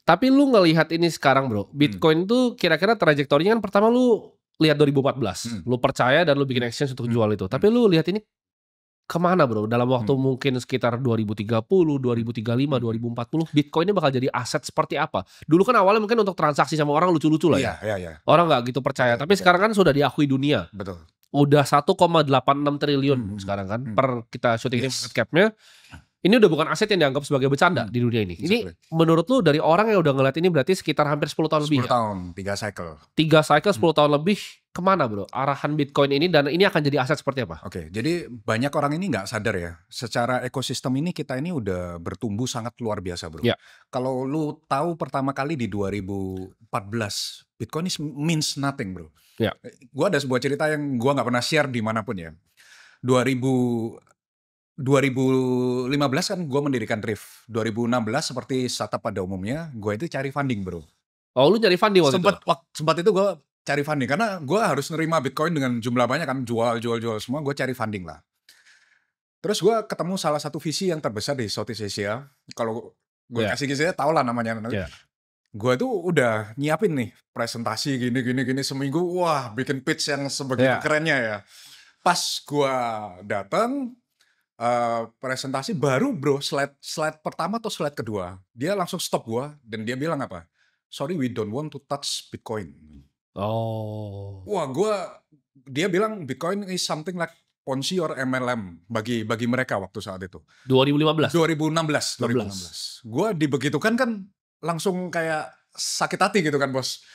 Tapi lu ngelihat ini sekarang bro, Bitcoin tuh kira-kira trajektorinya kan pertama lu lihat 2014, lu percaya dan lu bikin exchange untuk jual itu. Tapi lu lihat ini kemana bro? Dalam waktu mungkin sekitar 2030, 2035, 2040, Bitcoin ini bakal jadi aset seperti apa? Dulu kan awalnya mungkin untuk transaksi sama orang lucu-lucu lah ya. Iya. Orang nggak gitu percaya. Tapi sekarang kan sudah diakui dunia. Betul. Udah 1,86 triliun sekarang kan per kita syuting ini market cap-nya. Ini udah bukan aset yang dianggap sebagai bercanda di dunia ini. Ini menurut lu dari orang yang udah ngeliat ini berarti sekitar hampir 10 tahun lebih 10 tahun, 3 cycle. 3 cycle 10 tahun lebih, kemana bro? Arahan Bitcoin ini dan ini akan jadi aset seperti apa? Oke, jadi banyak orang ini nggak sadar ya. Secara ekosistem ini kita ini udah bertumbuh sangat luar biasa bro. Ya. Kalau lu tahu pertama kali di 2014, Bitcoin is means nothing bro. Ya. Gua ada sebuah cerita yang gua nggak pernah share dimanapun ya. 2015 kan gue mendirikan Drift. 2016 seperti startup pada umumnya, gue itu cari funding bro. Oh lu cari funding waktu itu? Sempat itu gue cari funding, karena gue harus nerima Bitcoin dengan jumlah banyak kan, jual semua, gue cari funding lah. Terus gue ketemu salah satu VC yang terbesar di Southeast Asia. Kalau gue kasih kisahnya tau lah namanya. Gue tuh udah nyiapin nih presentasi gini seminggu, wah bikin pitch yang sebegitu kerennya ya. Pas gue datang, presentasi baru bro, slide pertama atau slide kedua, dia langsung stop gua dan dia bilang apa? Sorry, we don't want to touch Bitcoin. Oh. Wah, dia bilang Bitcoin is something like Ponzi or MLM bagi mereka waktu saat itu. 2016. Gua dibegitukan kan langsung kayak sakit hati gitu kan bos.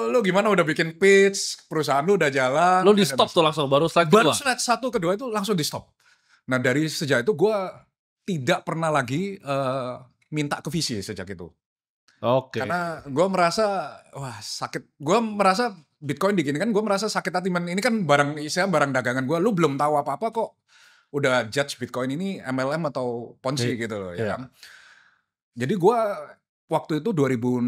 Lu gimana udah bikin pitch, perusahaan lu udah jalan. Lu di stop tuh langsung baru slide kedua. Baru slide 1 kedua itu langsung di stop. Nah dari sejak itu gue tidak pernah lagi minta ke VC sejak itu. Oke. Karena gue merasa wah sakit. Gue merasa Bitcoin diginikan, gue merasa sakit hati. Ini kan barang dagangan gue. Lu belum tahu apa-apa kok udah judge Bitcoin ini MLM atau Ponzi gitu loh. Ya kan? Jadi gue waktu itu 2016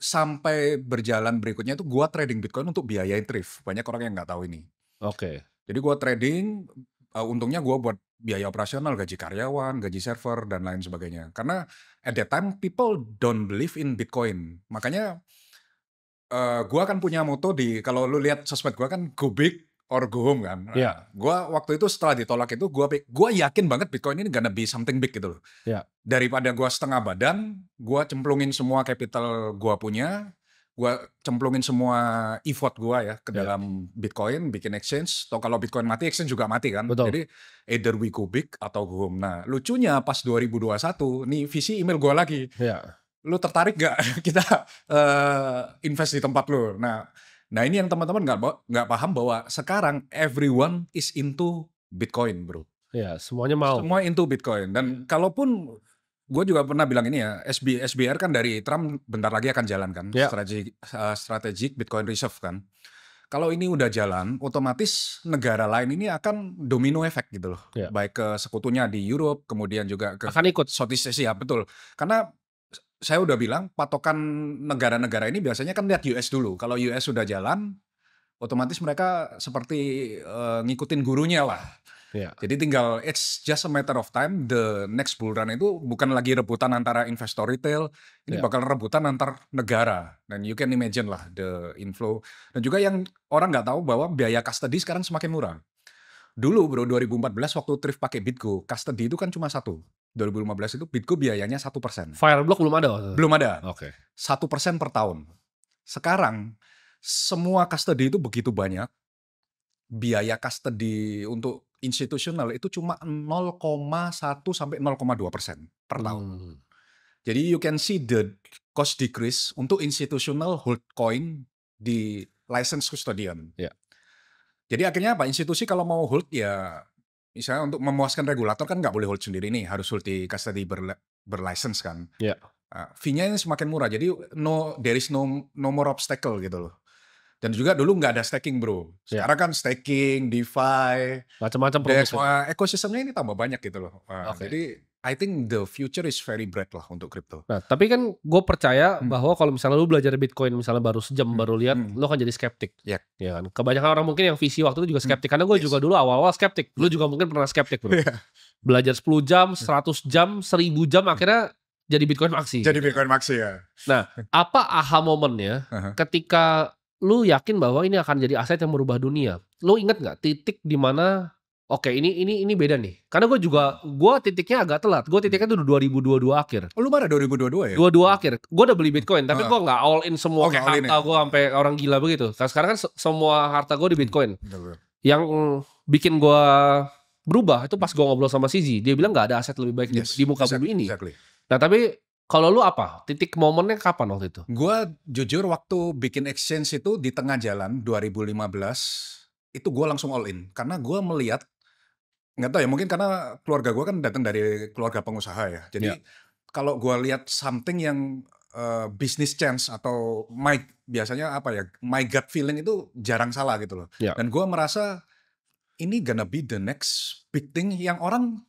sampai berjalan berikutnya itu gue trading Bitcoin untuk biayain Thrift. Banyak orang yang nggak tahu ini. Oke. Jadi gue trading. Untungnya gue buat biaya operasional, gaji karyawan, gaji server, dan lain sebagainya. Karena at that time, people don't believe in Bitcoin. Makanya gue kan punya moto kalau lu lihat sosmed gue kan, go big or go home kan. Gue waktu itu setelah ditolak itu, gue yakin banget Bitcoin ini gonna be something big gitu loh. Daripada gue setengah badan, gue cemplungin semua capital gue punya, gue cemplungin semua effort gue ya ke dalam Bitcoin, bikin exchange. Atau kalau Bitcoin mati, exchange juga mati kan. Betul. Jadi either we go big atau go home. Nah lucunya pas 2021, nih VC email gue lagi. Lu tertarik gak kita invest di tempat lu? Nah ini yang teman-teman nggak paham bahwa sekarang everyone is into Bitcoin bro. Ya semuanya mau. Semua into Bitcoin. Dan kalaupun gue juga pernah bilang ini ya, SBR kan dari Trump bentar lagi akan jalan kan, strategic Bitcoin Reserve kan. Kalau ini udah jalan, otomatis negara lain ini akan domino efek gitu loh. Baik ke sekutunya di Europe, kemudian juga ke akan ikut Southeast Asia, betul. Karena saya udah bilang patokan negara-negara ini biasanya kan lihat US dulu. Kalau US sudah jalan, otomatis mereka seperti ngikutin gurunya lah. Jadi tinggal it's just a matter of time, the next bull run itu bukan lagi rebutan antara investor retail, ini bakal rebutan antar negara. Dan you can imagine lah the inflow. Dan juga yang orang nggak tahu bahwa biaya custody sekarang semakin murah. Dulu bro 2014 waktu Thrift pakai BitGo, custody itu kan cuma 1. 2015 itu BitGo biayanya 1%. Fireblock belum ada waktu itu? Belum ada. 1% Oke. per tahun. Sekarang semua custody itu begitu banyak. Biaya custody untuk institusional itu cuma 0,1 sampai 0,2% per tahun. Jadi you can see the cost decrease untuk institutional hold coin di license custodian. Jadi akhirnya apa? Institusi kalau mau hold ya misalnya untuk memuaskan regulator kan nggak boleh hold sendiri nih, harus hold di custody berlicense kan. Fee-nya ini semakin murah. Jadi there is no more obstacle gitu loh. Dan juga dulu nggak ada staking bro. Sekarang kan staking, DeFi, macam-macam ekosistemnya ini tambah banyak gitu loh. Jadi I think the future is very bright lah untuk crypto. Nah tapi kan gue percaya bahwa kalau misalnya lu belajar Bitcoin misalnya baru sejam baru lihat, lu akan jadi skeptik. Ya kan? Kebanyakan orang mungkin yang visi waktu itu juga skeptik. Karena gue juga dulu awal-awal skeptik. Lu juga mungkin pernah skeptik bro. Belajar 10 jam, 100 jam, 1000 jam akhirnya jadi Bitcoin Maxi. Jadi Bitcoin Maxi ya. Nah, apa aha momennya ketika lu yakin bahwa ini akan jadi aset yang merubah dunia? Lu inget nggak titik di mana oke, ini beda nih. Karena gue titiknya agak telat. Gue titiknya tuh 2022 akhir. Oh, lu pada 2022 ya? 22 akhir. Gue udah beli Bitcoin, tapi gue nggak all in semua Oke, kayak all in harta ya. gue sampai orang gila begitu. Sekarang kan semua harta gue di Bitcoin. Betul. Yang bikin gue berubah itu pas gue ngobrol sama Sizi. Dia bilang nggak ada aset lebih baik di muka bumi ini. Exactly. Nah, tapi kalau lu apa? Titik momennya kapan waktu itu? Gua jujur waktu bikin exchange itu di tengah jalan 2015 itu gue langsung all in karena gue melihat, nggak tahu ya, mungkin karena keluarga gue kan datang dari keluarga pengusaha ya. Jadi kalau gue lihat something yang business chance atau biasanya apa ya, my gut feeling itu jarang salah gitu loh. Dan gue merasa ini gonna be the next big thing yang orang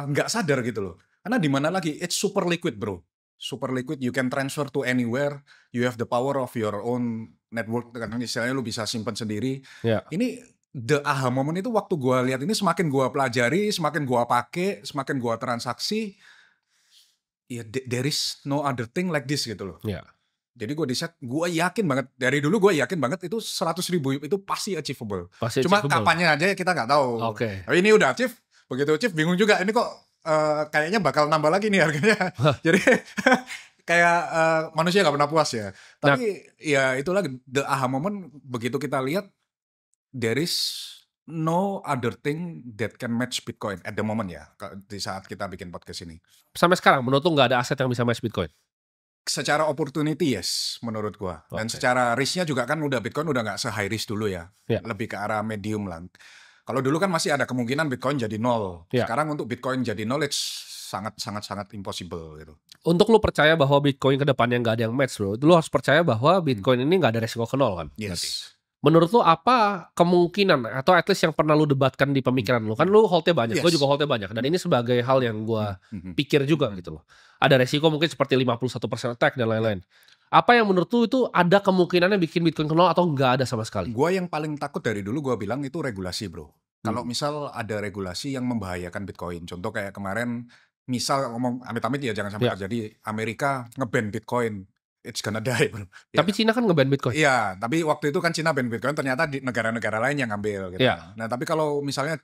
nggak sadar gitu loh. Karena di mana lagi, it's super liquid bro, super liquid, you can transfer to anywhere, you have the power of your own network, karena istilahnya lu bisa simpan sendiri. Ini the aha moment itu waktu gue lihat ini, semakin gue pelajari, semakin gue pakai, semakin gue transaksi, ya there is no other thing like this gitu loh. Jadi gue decide, gue yakin banget, dari dulu gue yakin banget itu 100.000 itu pasti achievable. Cuma kapannya aja kita nggak tahu. Tapi ini udah achieve, begitu achieve bingung juga, ini kok kayaknya bakal nambah lagi nih harganya. Jadi kayak manusia nggak pernah puas ya. Tapi ya itulah the aha moment, begitu kita lihat there is no other thing that can match Bitcoin at the moment ya, di saat kita bikin podcast ini. Sampai sekarang menurut lu nggak ada aset yang bisa match Bitcoin? Secara opportunity yes, menurut gua. Dan secara risknya juga kan Bitcoin udah nggak se-high risk dulu ya. Lebih ke arah medium lah. Kalau dulu kan masih ada kemungkinan Bitcoin jadi nol. Sekarang untuk Bitcoin jadi nol, it's sangat impossible gitu. Untuk lu percaya bahwa Bitcoin ke depannya nggak ada yang match bro, lu harus percaya bahwa Bitcoin ini nggak ada resiko ke nol kan? Yes. Menurut lu apa kemungkinan atau at least yang pernah lu debatkan di pemikiran lu? Kan lu holdnya banyak, gue juga holdnya banyak. Dan ini sebagai hal yang gue pikir juga gitu loh. Ada resiko mungkin seperti 51% attack dan lain-lain. Apa yang menurut lu itu ada kemungkinannya bikin Bitcoin ke nol atau nggak ada sama sekali? Gue yang paling takut dari dulu gue bilang itu regulasi bro. Kalau misal ada regulasi yang membahayakan Bitcoin, contoh kayak kemarin, misal ngomong amit-amit ya jangan sampai terjadi, Amerika nge-ban Bitcoin, it's gonna die bro. Tapi Cina kan nge-ban Bitcoin. Iya, tapi waktu itu kan Cina ban Bitcoin, ternyata di negara-negara lain yang ngambil gitu. Nah tapi kalau misalnya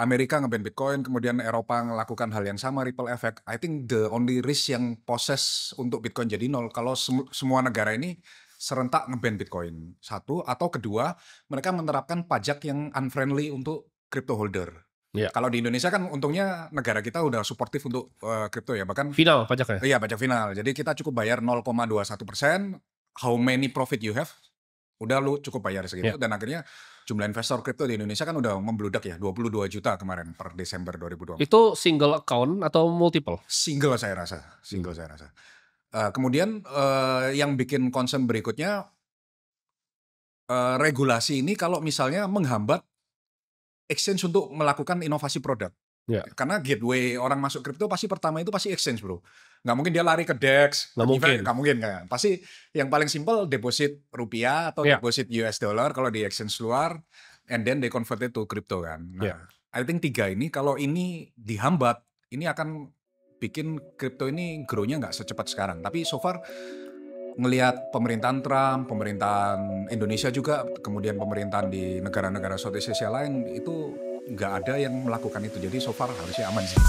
Amerika nge-ban Bitcoin, kemudian Eropa melakukan hal yang sama, ripple effect, I think the only risk yang poses untuk Bitcoin jadi nol, kalau semua negara ini serentak nge-ban Bitcoin. Satu, atau kedua, mereka menerapkan pajak yang unfriendly untuk crypto holder. Kalau di Indonesia kan untungnya negara kita udah suportif untuk crypto ya, bahkan final pajaknya. Iya, pajak final. Jadi kita cukup bayar 0,21%, how many profit you have, udah lu cukup bayar segitu. Dan akhirnya jumlah investor kripto di Indonesia kan udah membludak ya, 22 juta kemarin per Desember 2020. Itu single account atau multiple? Single saya rasa. Kemudian yang bikin concern berikutnya, regulasi ini kalau misalnya menghambat exchange untuk melakukan inovasi produk. Karena gateway orang masuk kripto pasti pertama itu pasti exchange bro. Nggak mungkin dia lari ke DEX, nggak mungkin kan. Pasti yang paling simple deposit rupiah atau deposit US dollar kalau di exchange luar, and then they convert it to crypto kan. Nah, I think 3 ini kalau ini dihambat, ini akan bikin kripto ini grow-nya nggak secepat sekarang. Tapi so far ngelihat pemerintahan Trump, pemerintahan Indonesia juga, kemudian pemerintahan di negara-negara Southeast Asia lain, itu nggak ada yang melakukan itu. Jadi so far harusnya aman sih.